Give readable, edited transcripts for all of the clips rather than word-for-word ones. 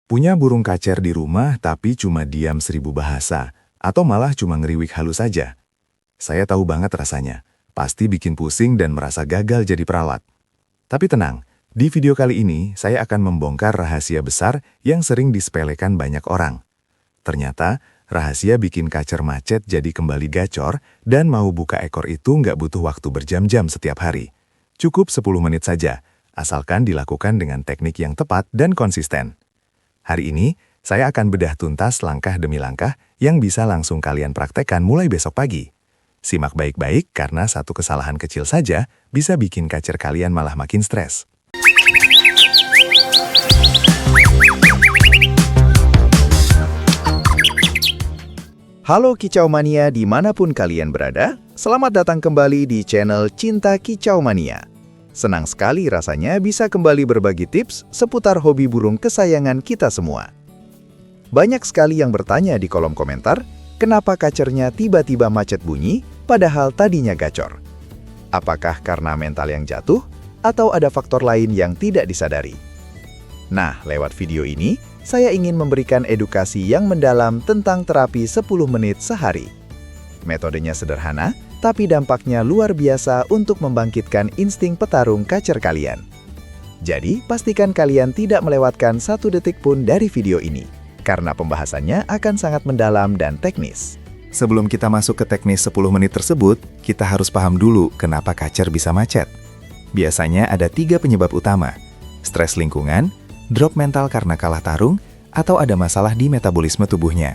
Punya burung kacer di rumah tapi cuma diam 1000 bahasa, atau malah cuma ngeriwik halus saja. Saya tahu banget rasanya, pasti bikin pusing dan merasa gagal jadi perawat. Tapi tenang, di video kali ini saya akan membongkar rahasia besar yang sering disepelekan banyak orang. Ternyata, rahasia bikin kacer macet jadi kembali gacor dan mau buka ekor itu nggak butuh waktu berjam-jam setiap hari. Cukup 10 menit saja, asalkan dilakukan dengan teknik yang tepat dan konsisten. Hari ini, saya akan bedah tuntas langkah demi langkah yang bisa langsung kalian praktekkan mulai besok pagi. Simak baik-baik karena satu kesalahan kecil saja bisa bikin kacer kalian malah makin stres. Halo Kicau Mania dimanapun kalian berada, selamat datang kembali di channel Cinta Kicau Mania. Senang sekali rasanya bisa kembali berbagi tips seputar hobi burung kesayangan kita semua. Banyak sekali yang bertanya di kolom komentar, kenapa kacernya tiba-tiba macet bunyi padahal tadinya gacor? Apakah karena mental yang jatuh atau ada faktor lain yang tidak disadari? Nah, lewat video ini, saya ingin memberikan edukasi yang mendalam tentang terapi 10 menit sehari. Metodenya sederhana, tapi dampaknya luar biasa untuk membangkitkan insting petarung kacer kalian. Jadi, pastikan kalian tidak melewatkan 1 detik pun dari video ini, karena pembahasannya akan sangat mendalam dan teknis. Sebelum kita masuk ke teknis 10 menit tersebut, kita harus paham dulu kenapa kacer bisa macet. Biasanya ada 3 penyebab utama: stres lingkungan, drop mental karena kalah tarung, atau ada masalah di metabolisme tubuhnya.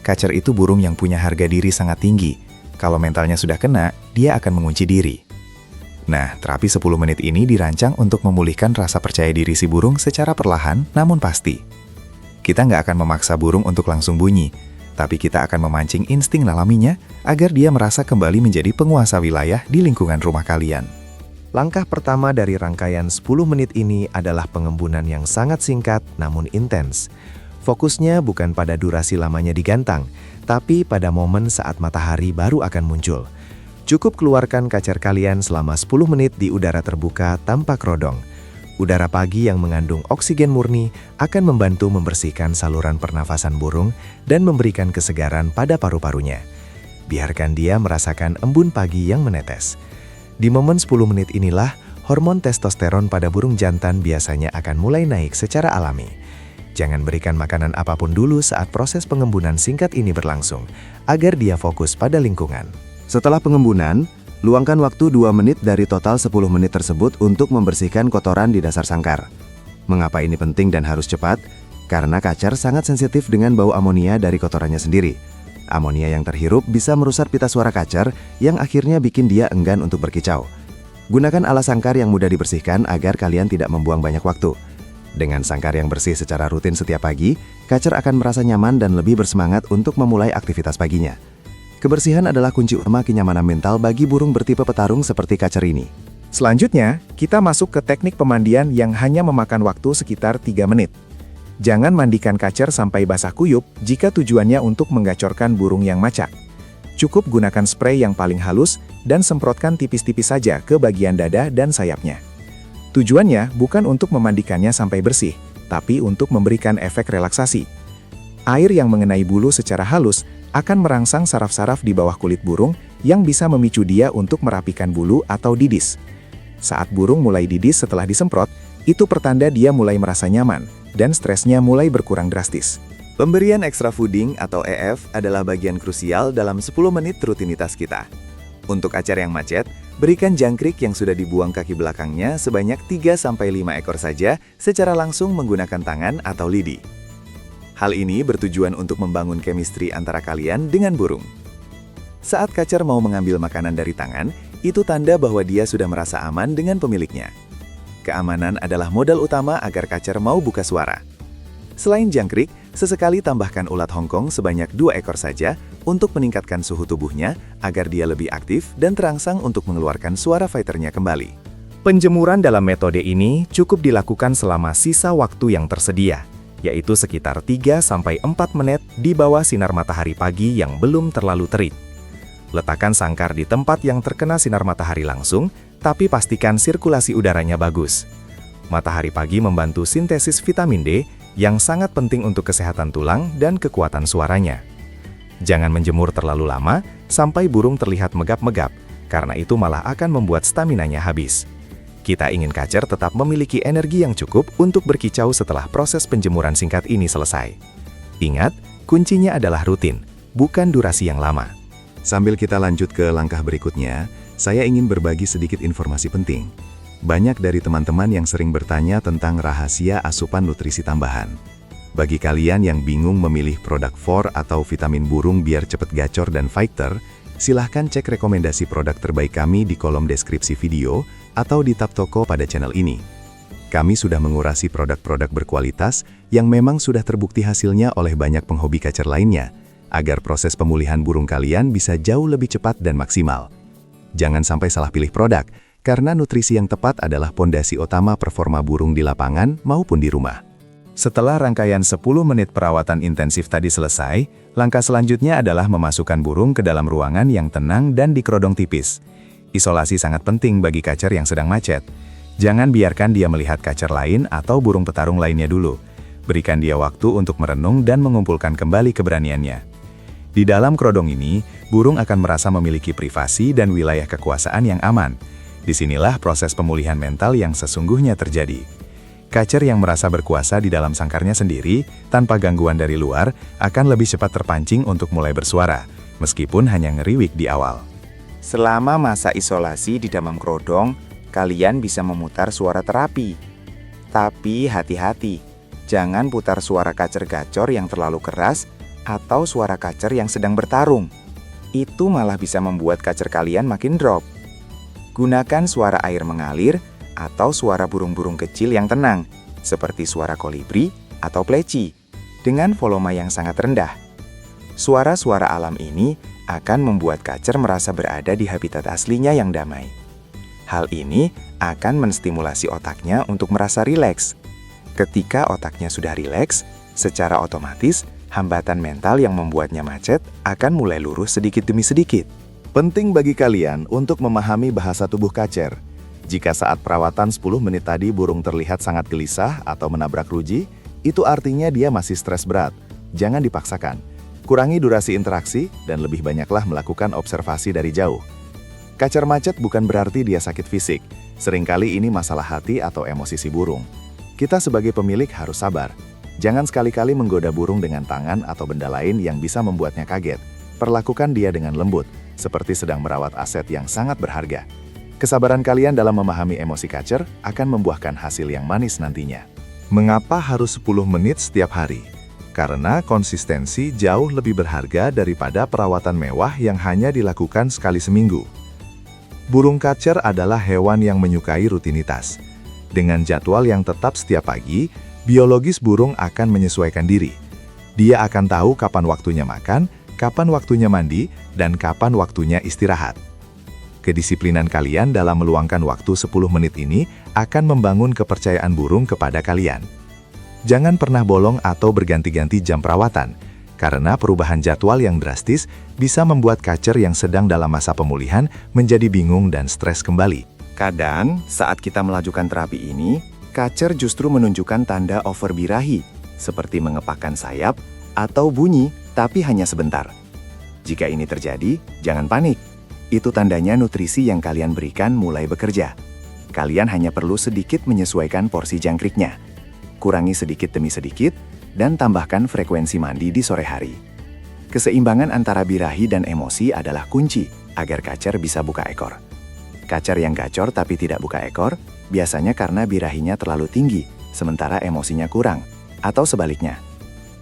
Kacer itu burung yang punya harga diri sangat tinggi. Kalau mentalnya sudah kena, dia akan mengunci diri. Nah, terapi 10 menit ini dirancang untuk memulihkan rasa percaya diri si burung secara perlahan namun pasti. Kita nggak akan memaksa burung untuk langsung bunyi, tapi kita akan memancing insting alaminya agar dia merasa kembali menjadi penguasa wilayah di lingkungan rumah kalian. Langkah pertama dari rangkaian 10 menit ini adalah pengembunan yang sangat singkat namun intens. Fokusnya bukan pada durasi lamanya digantang, tapi pada momen saat matahari baru akan muncul. Cukup keluarkan kacer kalian selama 10 menit di udara terbuka tanpa kerodong. Udara pagi yang mengandung oksigen murni akan membantu membersihkan saluran pernafasan burung dan memberikan kesegaran pada paru-parunya. Biarkan dia merasakan embun pagi yang menetes. Di momen 10 menit inilah, hormon testosteron pada burung jantan biasanya akan mulai naik secara alami. Jangan berikan makanan apapun dulu saat proses pengembunan singkat ini berlangsung, agar dia fokus pada lingkungan. Setelah pengembunan, luangkan waktu 2 menit dari total 10 menit tersebut untuk membersihkan kotoran di dasar sangkar. Mengapa ini penting dan harus cepat? Karena kacer sangat sensitif dengan bau amonia dari kotorannya sendiri. Amonia yang terhirup bisa merusak pita suara kacer yang akhirnya bikin dia enggan untuk berkicau. Gunakan alas sangkar yang mudah dibersihkan agar kalian tidak membuang banyak waktu. Dengan sangkar yang bersih secara rutin setiap pagi, kacer akan merasa nyaman dan lebih bersemangat untuk memulai aktivitas paginya. Kebersihan adalah kunci utama kenyamanan mental bagi burung bertipe petarung seperti kacer ini. Selanjutnya, kita masuk ke teknik pemandian yang hanya memakan waktu sekitar 3 menit. Jangan mandikan kacer sampai basah kuyup jika tujuannya untuk menggacorkan burung yang macak. Cukup gunakan spray yang paling halus dan semprotkan tipis-tipis saja ke bagian dada dan sayapnya. Tujuannya bukan untuk memandikannya sampai bersih, tapi untuk memberikan efek relaksasi. Air yang mengenai bulu secara halus akan merangsang saraf-saraf di bawah kulit burung yang bisa memicu dia untuk merapikan bulu atau didis. Saat burung mulai didis setelah disemprot, itu pertanda dia mulai merasa nyaman, dan stresnya mulai berkurang drastis. Pemberian extra fooding atau EF adalah bagian krusial dalam 10 menit rutinitas kita. Untuk kacer yang macet, berikan jangkrik yang sudah dibuang kaki belakangnya sebanyak 3-5 ekor saja secara langsung menggunakan tangan atau lidi. Hal ini bertujuan untuk membangun chemistry antara kalian dengan burung. Saat kacer mau mengambil makanan dari tangan, itu tanda bahwa dia sudah merasa aman dengan pemiliknya. Keamanan adalah modal utama agar kacer mau buka suara. Selain jangkrik, sesekali tambahkan ulat Hongkong sebanyak 2 ekor saja untuk meningkatkan suhu tubuhnya agar dia lebih aktif dan terangsang untuk mengeluarkan suara fighternya kembali. Penjemuran dalam metode ini cukup dilakukan selama sisa waktu yang tersedia, yaitu sekitar 3-4 menit di bawah sinar matahari pagi yang belum terlalu terik. Letakkan sangkar di tempat yang terkena sinar matahari langsung, tapi pastikan sirkulasi udaranya bagus. Matahari pagi membantu sintesis vitamin D yang sangat penting untuk kesehatan tulang dan kekuatan suaranya. Jangan menjemur terlalu lama sampai burung terlihat megap-megap, karena itu malah akan membuat staminanya habis. Kita ingin kacer tetap memiliki energi yang cukup untuk berkicau setelah proses penjemuran singkat ini selesai. Ingat, kuncinya adalah rutin, bukan durasi yang lama. Sambil kita lanjut ke langkah berikutnya, saya ingin berbagi sedikit informasi penting. Banyak dari teman-teman yang sering bertanya tentang rahasia asupan nutrisi tambahan. Bagi kalian yang bingung memilih produk FOR atau vitamin burung biar cepet gacor dan fighter, silahkan cek rekomendasi produk terbaik kami di kolom deskripsi video atau di tab toko pada channel ini. Kami sudah mengurasi produk-produk berkualitas yang memang sudah terbukti hasilnya oleh banyak penghobi kacer lainnya, agar proses pemulihan burung kalian bisa jauh lebih cepat dan maksimal. Jangan sampai salah pilih produk, karena nutrisi yang tepat adalah pondasi utama performa burung di lapangan maupun di rumah. Setelah rangkaian 10 menit perawatan intensif tadi selesai, langkah selanjutnya adalah memasukkan burung ke dalam ruangan yang tenang dan dikerodong tipis. Isolasi sangat penting bagi kacer yang sedang macet. Jangan biarkan dia melihat kacer lain atau burung petarung lainnya dulu. Berikan dia waktu untuk merenung dan mengumpulkan kembali keberaniannya. Di dalam kerodong ini, burung akan merasa memiliki privasi dan wilayah kekuasaan yang aman. Disinilah proses pemulihan mental yang sesungguhnya terjadi. Kacer yang merasa berkuasa di dalam sangkarnya sendiri, tanpa gangguan dari luar, akan lebih cepat terpancing untuk mulai bersuara, meskipun hanya ngeriwik di awal. Selama masa isolasi di dalam kerodong, kalian bisa memutar suara terapi. Tapi hati-hati, jangan putar suara kacer gacor yang terlalu keras atau suara kacer yang sedang bertarung. Itu malah bisa membuat kacer kalian makin drop. Gunakan suara air mengalir atau suara burung-burung kecil yang tenang, seperti suara kolibri atau pleci, dengan volume yang sangat rendah. Suara-suara alam ini akan membuat kacer merasa berada di habitat aslinya yang damai. Hal ini akan menstimulasi otaknya untuk merasa rileks. Ketika otaknya sudah rileks, secara otomatis hambatan mental yang membuatnya macet akan mulai lurus sedikit demi sedikit. Penting bagi kalian untuk memahami bahasa tubuh kacer. Jika saat perawatan 10 menit tadi burung terlihat sangat gelisah atau menabrak ruji, itu artinya dia masih stres berat. Jangan dipaksakan. Kurangi durasi interaksi dan lebih banyaklah melakukan observasi dari jauh. Kacer macet bukan berarti dia sakit fisik. Seringkali ini masalah hati atau emosi si burung. Kita sebagai pemilik harus sabar. Jangan sekali-kali menggoda burung dengan tangan atau benda lain yang bisa membuatnya kaget. Perlakukan dia dengan lembut, seperti sedang merawat aset yang sangat berharga. Kesabaran kalian dalam memahami emosi kacer akan membuahkan hasil yang manis nantinya. Mengapa harus 10 menit setiap hari? Karena konsistensi jauh lebih berharga daripada perawatan mewah yang hanya dilakukan sekali seminggu. Burung kacer adalah hewan yang menyukai rutinitas. Dengan jadwal yang tetap setiap pagi, biologis burung akan menyesuaikan diri. Dia akan tahu kapan waktunya makan, kapan waktunya mandi, dan kapan waktunya istirahat. Kedisiplinan kalian dalam meluangkan waktu 10 menit ini akan membangun kepercayaan burung kepada kalian. Jangan pernah bolong atau berganti-ganti jam perawatan, karena perubahan jadwal yang drastis bisa membuat kacer yang sedang dalam masa pemulihan menjadi bingung dan stres kembali. Kadang, saat kita melakukan terapi ini, kacer justru menunjukkan tanda overbirahi, seperti mengepakkan sayap atau bunyi, tapi hanya sebentar. Jika ini terjadi, jangan panik. Itu tandanya nutrisi yang kalian berikan mulai bekerja. Kalian hanya perlu sedikit menyesuaikan porsi jangkriknya. Kurangi sedikit demi sedikit, dan tambahkan frekuensi mandi di sore hari. Keseimbangan antara birahi dan emosi adalah kunci agar kacer bisa buka ekor. Kacer yang gacor tapi tidak buka ekor, biasanya karena birahinya terlalu tinggi, sementara emosinya kurang, atau sebaliknya.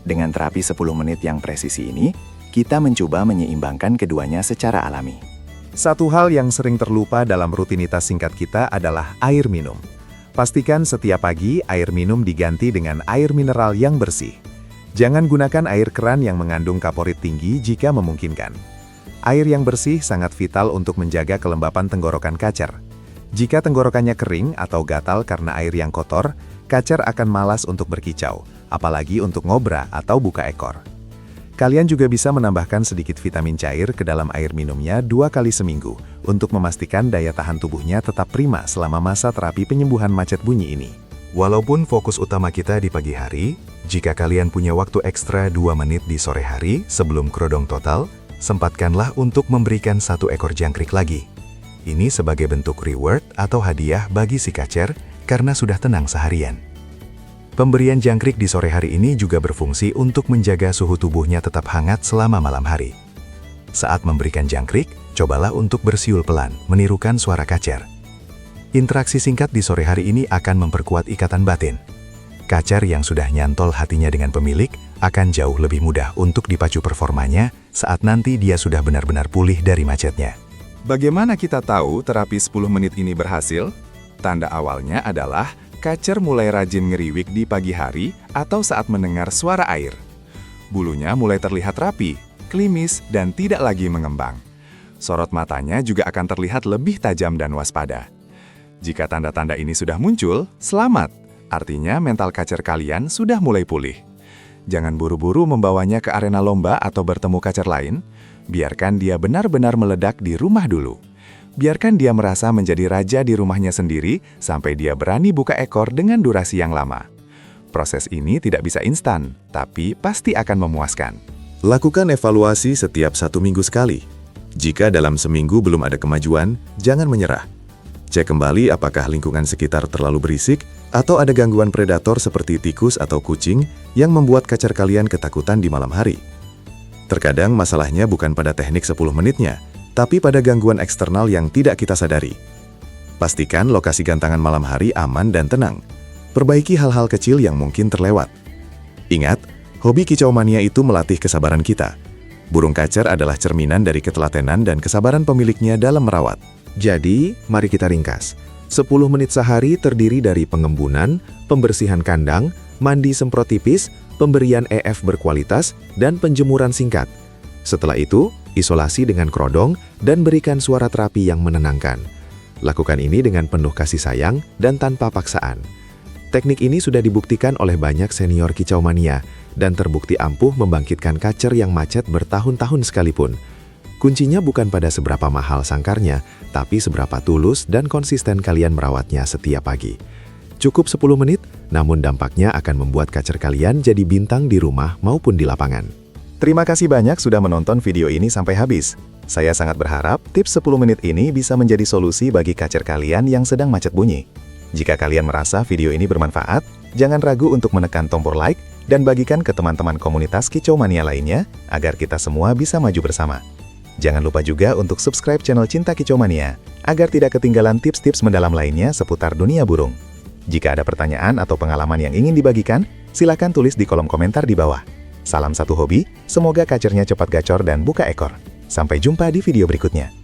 Dengan terapi 10 menit yang presisi ini, kita mencoba menyeimbangkan keduanya secara alami. Satu hal yang sering terlupa dalam rutinitas singkat kita adalah air minum. Pastikan setiap pagi air minum diganti dengan air mineral yang bersih. Jangan gunakan air keran yang mengandung kaporit tinggi jika memungkinkan. Air yang bersih sangat vital untuk menjaga kelembapan tenggorokan kacer. Jika tenggorokannya kering atau gatal karena air yang kotor, kacer akan malas untuk berkicau, apalagi untuk ngobra atau buka ekor. Kalian juga bisa menambahkan sedikit vitamin cair ke dalam air minumnya 2 kali seminggu untuk memastikan daya tahan tubuhnya tetap prima selama masa terapi penyembuhan macet bunyi ini. Walaupun fokus utama kita di pagi hari, Jika kalian punya waktu ekstra 2 menit di sore hari sebelum kerodong total, sempatkanlah untuk memberikan 1 ekor jangkrik lagi. Ini sebagai bentuk reward atau hadiah bagi si kacer karena sudah tenang seharian. Pemberian jangkrik di sore hari ini juga berfungsi untuk menjaga suhu tubuhnya tetap hangat selama malam hari. Saat memberikan jangkrik, cobalah untuk bersiul pelan, menirukan suara kacer. Interaksi singkat di sore hari ini akan memperkuat ikatan batin. Kacer yang sudah nyantol hatinya dengan pemilik akan jauh lebih mudah untuk dipacu performanya saat nanti dia sudah benar-benar pulih dari macetnya. Bagaimana kita tahu terapi 10 menit ini berhasil? Tanda awalnya adalah kacer mulai rajin ngeriwik di pagi hari atau saat mendengar suara air. Bulunya mulai terlihat rapi, klimis, dan tidak lagi mengembang. Sorot matanya juga akan terlihat lebih tajam dan waspada. Jika tanda-tanda ini sudah muncul, selamat! Artinya mental kacer kalian sudah mulai pulih. Jangan buru-buru membawanya ke arena lomba atau bertemu kacer lain. Biarkan dia benar-benar meledak di rumah dulu. Biarkan dia merasa menjadi raja di rumahnya sendiri sampai dia berani buka ekor dengan durasi yang lama. Proses ini tidak bisa instan, tapi pasti akan memuaskan. Lakukan evaluasi setiap 1 minggu sekali. Jika dalam seminggu belum ada kemajuan, jangan menyerah. Cek kembali apakah lingkungan sekitar terlalu berisik atau ada gangguan predator seperti tikus atau kucing yang membuat kacer kalian ketakutan di malam hari. Terkadang masalahnya bukan pada teknik 10 menitnya, tapi pada gangguan eksternal yang tidak kita sadari. Pastikan lokasi gantangan malam hari aman dan tenang. Perbaiki hal-hal kecil yang mungkin terlewat. Ingat, hobi kicau mania itu melatih kesabaran kita. Burung kacer adalah cerminan dari ketelatenan dan kesabaran pemiliknya dalam merawat. Jadi, mari kita ringkas. 10 menit sehari terdiri dari pengembunan, pembersihan kandang, mandi semprot tipis, pemberian EF berkualitas, dan penjemuran singkat. Setelah itu, isolasi dengan kerodong dan berikan suara terapi yang menenangkan. Lakukan ini dengan penuh kasih sayang dan tanpa paksaan. Teknik ini sudah dibuktikan oleh banyak senior kicau mania dan terbukti ampuh membangkitkan kacer yang macet bertahun-tahun sekalipun. Kuncinya bukan pada seberapa mahal sangkarnya, tapi seberapa tulus dan konsisten kalian merawatnya setiap pagi. Cukup 10 menit, namun dampaknya akan membuat kacer kalian jadi bintang di rumah maupun di lapangan. Terima kasih banyak sudah menonton video ini sampai habis. Saya sangat berharap tips 10 menit ini bisa menjadi solusi bagi kacer kalian yang sedang macet bunyi. Jika kalian merasa video ini bermanfaat, jangan ragu untuk menekan tombol like dan bagikan ke teman-teman komunitas kicau mania lainnya agar kita semua bisa maju bersama. Jangan lupa juga untuk subscribe channel Cinta Kicau Mania, agar tidak ketinggalan tips-tips mendalam lainnya seputar dunia burung. Jika ada pertanyaan atau pengalaman yang ingin dibagikan, silakan tulis di kolom komentar di bawah. Salam satu hobi, semoga kacernya cepat gacor dan buka ekor. Sampai jumpa di video berikutnya.